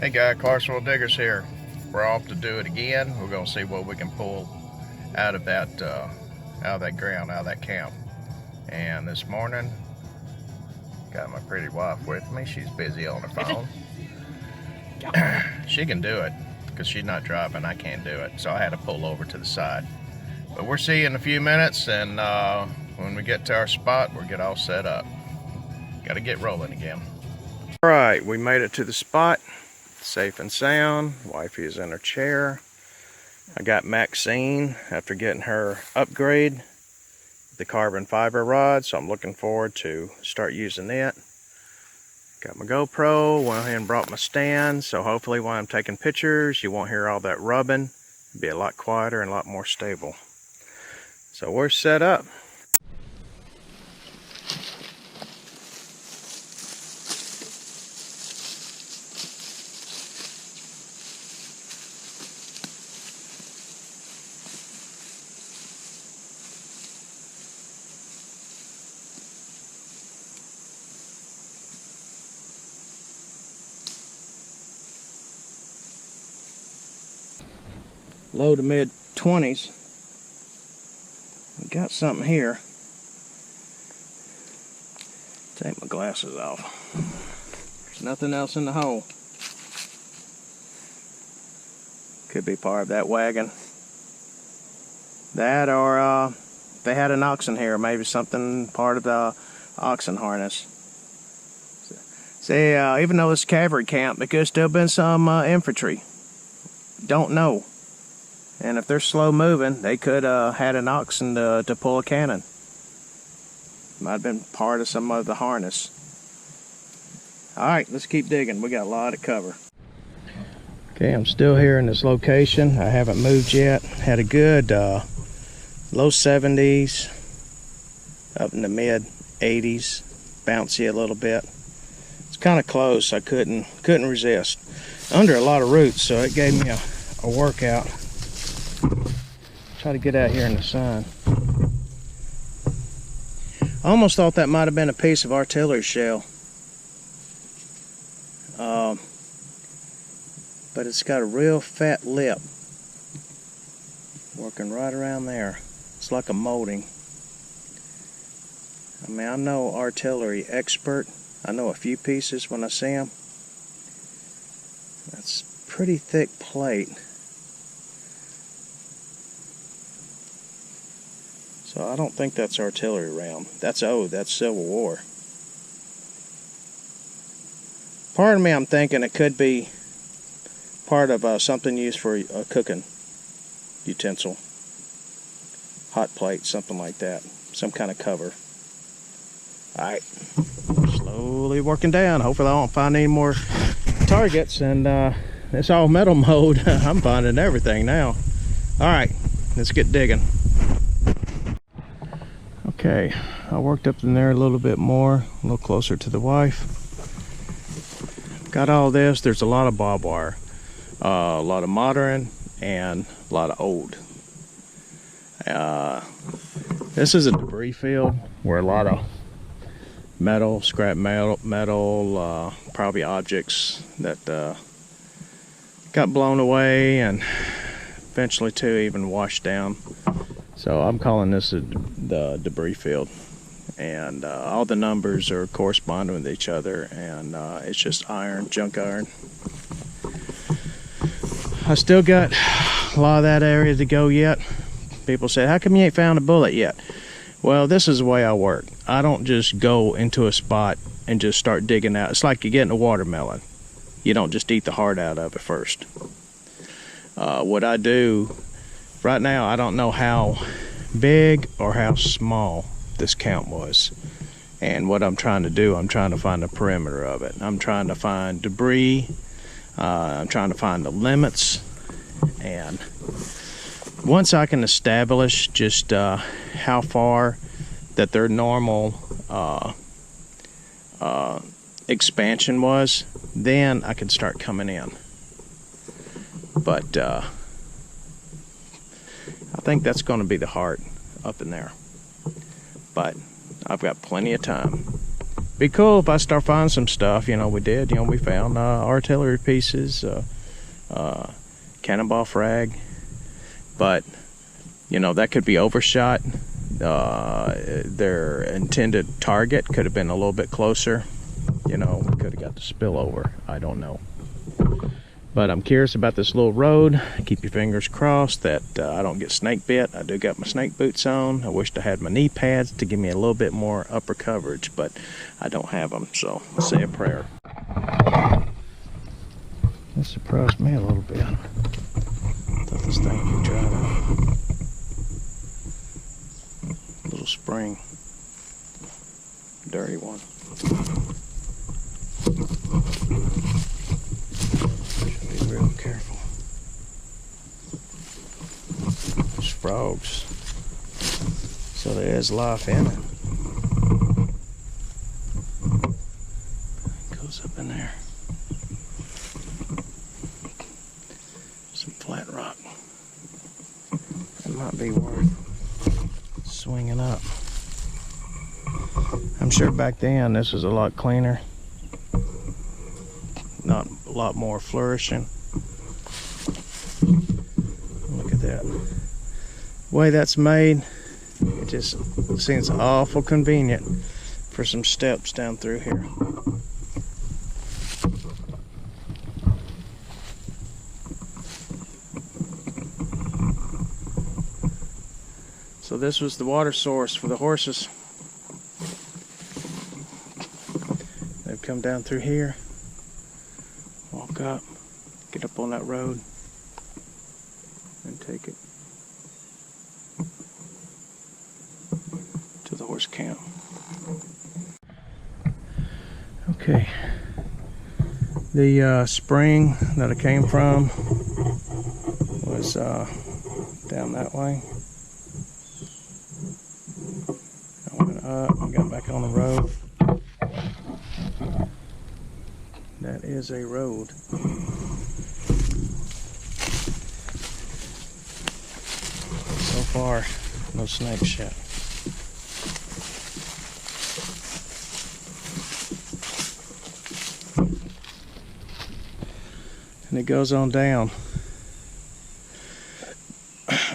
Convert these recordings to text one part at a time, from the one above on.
Hey guys, Clarksville Diggers here. We're off to do it again. We're gonna see what we can pull out of that ground, out of that camp. And this morning, got my pretty wife with me. She's busy on her phone. She can do it because she's not driving. I can't do it, so I had to pull over to the side. But we'll see you in a few minutes, and when we get to our spot, we'll get all set up. Got to get rolling again. All right, we made it to the spot. Safe and sound. Wifey is in her chair. I got Maxine after getting her upgrade, the carbon fiber rod, so I'm looking forward to start using it. Got my GoPro, went ahead and brought my stand, so hopefully while I'm taking pictures, you won't hear all that rubbing. It'll be a lot quieter and a lot more stable. So we're set up. Low to mid 20s. We got something here. Take my glasses off. There's nothing else in the hole. Could be part of that wagon. That or they had an oxen here, maybe something part of the oxen harness. See, even though it's a cavalry camp, there could still been some infantry. Don't know. And if they're slow moving, they could had an oxen to pull a cannon. Might have been part of some of the harness. Alright, let's keep digging. We got a lot of cover. Okay, I'm still here in this location. I haven't moved yet. Had a good low 70s, up in the mid 80s. Bouncy a little bit. It's kind of close. I couldn't resist. Under a lot of roots, so it gave me a workout. Try to get out here in the sun. I almost thought that might have been a piece of artillery shell. But it's got a real fat lip. Working right around there. It's like a molding. I mean, I'm no artillery expert. I know a few pieces when I see them. That's pretty thick plate. So I don't think that's artillery round. That's Civil War. Part of me, I'm thinking it could be part of something used for a cooking utensil. Hot plate, something like that. Some kind of cover. Alright, slowly working down. Hopefully I won't find any more targets. And it's all metal mode. I'm finding everything now. Alright, let's get digging. Okay, I worked up in there a little bit more, a little closer to the wife. Got all this. There's a lot of barbed wire, a lot of modern and a lot of old. This is a debris field where a lot of metal, scrap metal, probably objects that got blown away and eventually too even washed down. So I'm calling this the debris field, and all the numbers are corresponding with each other, and it's just iron, junk iron. I still got a lot of that area to go yet. People say, how come you ain't found a bullet yet? Well, this is the way I work. I don't just go into a spot and just start digging out. It's like you're getting a watermelon. You don't just eat the heart out of it first. What I do right now, I don't know how big or how small this camp was. And what I'm trying to do, I'm trying to find the perimeter of it. I'm trying to find debris. I'm trying to find the limits. And once I can establish just how far that their normal expansion was, then I can start coming in. But I think that's going to be the heart up in there. But I've got plenty of time. be cool if I start finding some stuff. You know, we did. You know, we found artillery pieces, cannonball frag, but you know, that could be overshot. Their intended target could have been a little bit closer. You know, we could have got the spillover. I don't know. But I'm curious about this little road. Keep your fingers crossed that I don't get snake bit. I do got my snake boots on. I wished I had my knee pads to give me a little bit more upper coverage, but I don't have them, so I'll say a prayer. That surprised me a little bit. I thought this thing would dry out. Little spring. Dirty one. Real careful. There's frogs. So there is life in it. Goes up in there. Some flat rock. That might be worth swinging up. I'm sure back then this was a lot cleaner. Not a lot more flourishing. Look at that. The way that's made, it just seems awful convenient for some steps down through here. So this was the water source for the horses. They've come down through here, walk up, get up on that road, and take it to the horse camp. Okay, the spring that I came from was down that way. I went up and got back on the road. That is a road. So far, no snakes yet. And it goes on down.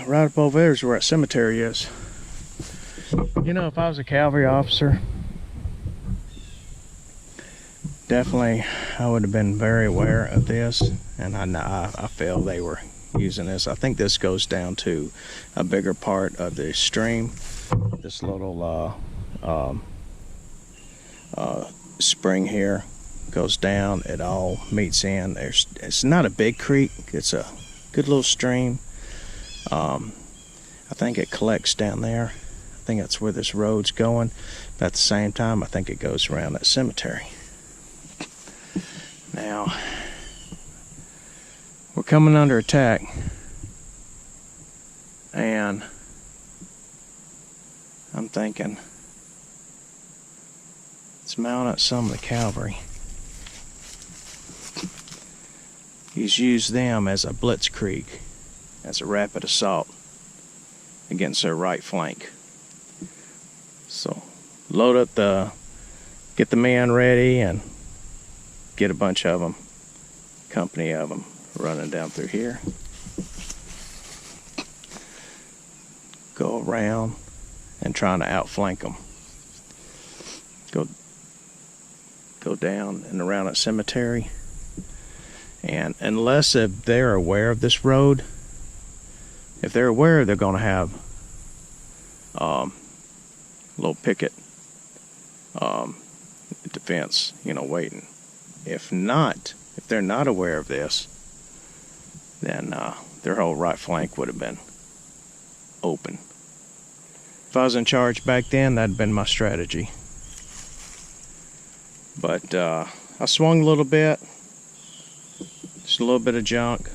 Right up over there is where that cemetery is. You know, if I was a cavalry officer, definitely I would have been very aware of this, and I feel they were using this. I think this goes down to a bigger part of the stream. This little spring here goes down, it all meets in. It's not a big creek, it's a good little stream. I think it collects down there. I think that's where this road's going, but at the same time I think it goes around that cemetery. Now we're coming under attack, and I'm thinking let's mount up some of the cavalry. He's used them as a blitzkrieg, as a rapid assault against their right flank. So load up get the men ready and get a bunch of them, company of them, running down through here. Go around and trying to outflank them. Go down and around that cemetery. And unless if they're aware of this road, if they're aware, they're going to have a little picket defense, you know, waiting. If not, if they're not aware of this, then their whole right flank would have been open. If I was in charge back then, that'd been my strategy. But I swung a little bit. Just a little bit of junk.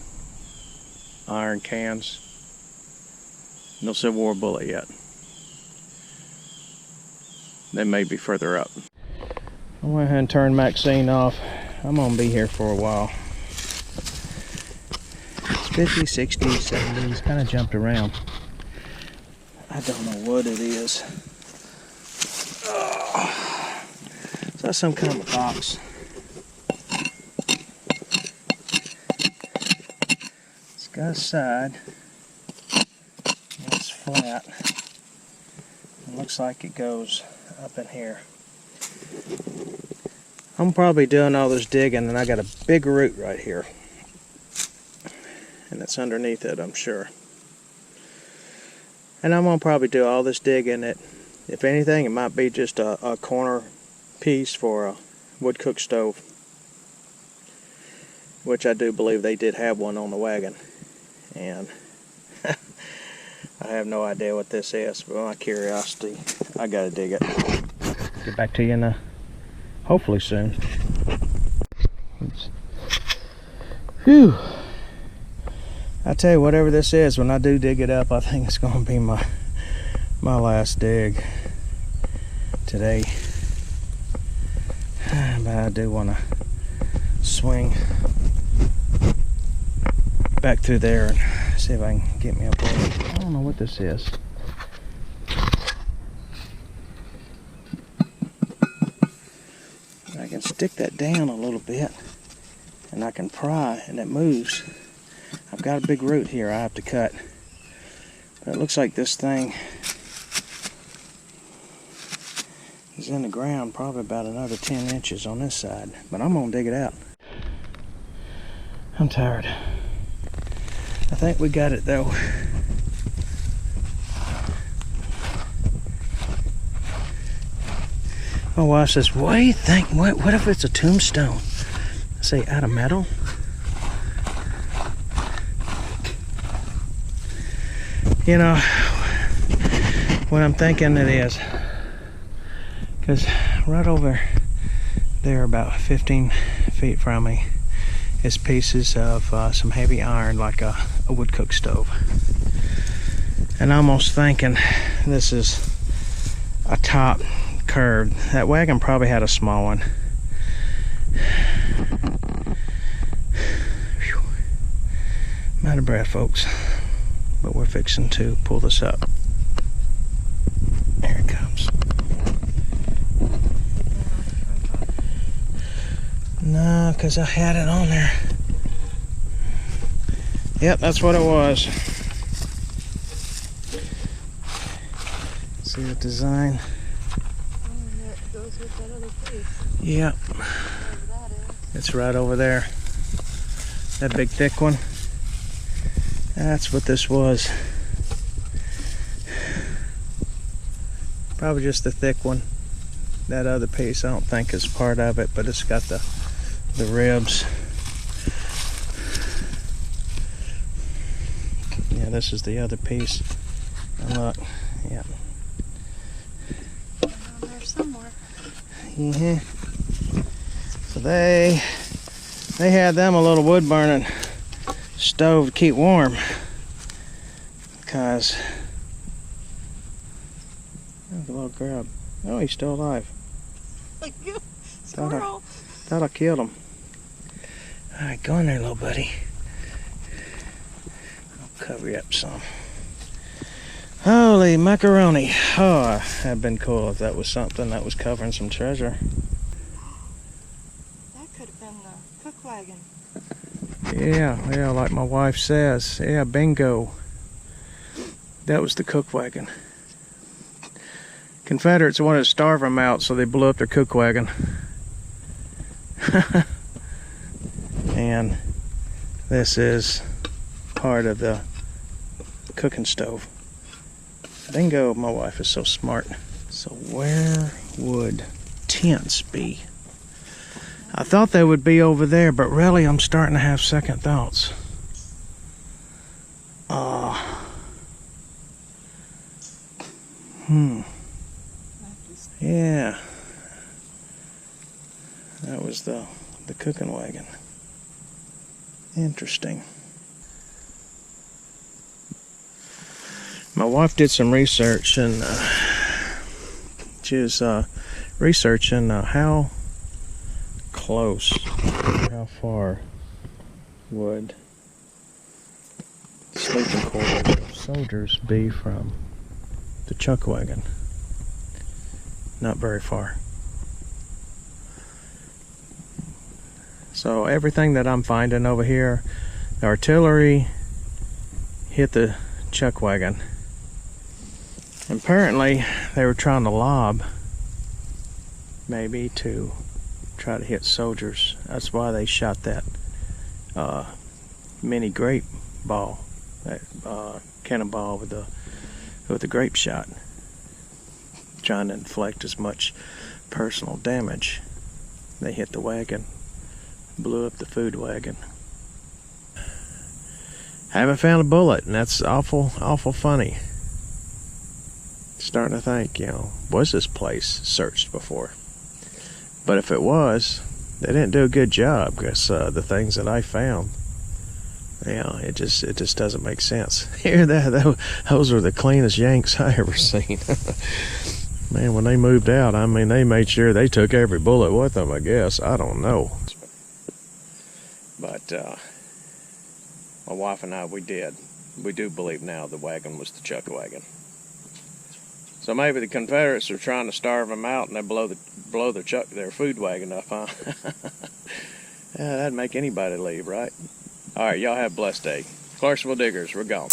Iron cans. No Civil War bullet yet. They may be further up. I went ahead and turned Maxine off. I'm gonna be here for a while. It's 50s, 60s, 70s, kind of jumped around. I don't know what it is. Oh. Is that some kind of a box? It's got a side. It's flat. It looks like it goes up in here. I'm probably doing all this digging, and I got a big root right here. And it's underneath it, I'm sure. And I'm going to probably do all this digging. If anything, it might be just a corner piece for a wood cook stove, which I do believe they did have one on the wagon. And I have no idea what this is, but my curiosity, I got to dig it. Get back to you in hopefully soon. Oops. Whew. I tell you, whatever this is, when I do dig it up, I think it's going to be my last dig today. But I do want to swing back through there and see if I can get me up there. I don't know what this is. I can stick that down a little bit and I can pry and it moves. I've got a big root here I have to cut. But it looks like this thing is in the ground probably about another 10 inches on this side. But I'm going to dig it out. I'm tired. I think we got it though. My wife says, what do you think? What if it's a tombstone? I say, out of metal? You know, what I'm thinking it is. Because right over there, about 15 feet from me, is pieces of some heavy iron, like a wood cook stove. And I'm almost thinking this is a top curved. That wagon probably had a small one. Whew. I'm out of breath, folks. But we're fixing to pull this up. There it comes. No, because I had it on there. Yep, that's what it was. See the design? It goes with that other piece. Yep. That is. It's right over there. That big thick one. That's what this was. Probably just the thick one. That other piece I don't think is part of it, but it's got the ribs. Yeah, this is the other piece. And look, yeah. There's somewhere. Yeah. So they had them a little wood burning stove to keep warm, because the little grub. Oh, he's still alive. Squirrel. Thought I killed him. All right, go in there, little buddy. I'll cover you up some. Holy macaroni. Oh, that'd been cool if that was something that was covering some treasure. That could have been the cook wagon. Yeah, like my wife says. Yeah, bingo. That was the cook wagon. Confederates wanted to starve them out, so they blew up their cook wagon. And this is part of the cooking stove. Bingo, my wife is so smart. So where would tents be? I thought they would be over there, but really I'm starting to have second thoughts. Yeah. That was the cooking wagon. Interesting. My wife did some research, and she was researching how close, how far would sleeping quarters of soldiers be from the chuck wagon? Not very far. So everything that I'm finding over here, the artillery hit the chuck wagon. Apparently they were trying to lob, maybe to try to hit soldiers. That's why they shot that mini grape ball, that cannonball with the grape shot, trying to inflict as much personal damage. They hit the wagon, blew up the food wagon. Haven't found a bullet, and that's awful funny. Starting to think, was this place searched before? But if it was, they didn't do a good job, because the things that I found, it just doesn't make sense. Here, those are the cleanest Yanks I ever seen. Man, when they moved out, I mean, they made sure they took every bullet with them, I guess. I don't know. But my wife and I, we do believe now the wagon was the chuck wagon. So maybe the Confederates are trying to starve them out, and they blow their food wagon up, huh? Yeah, that'd make anybody leave, right? All right, y'all have a blessed day. Clarksville Diggers, we're gone.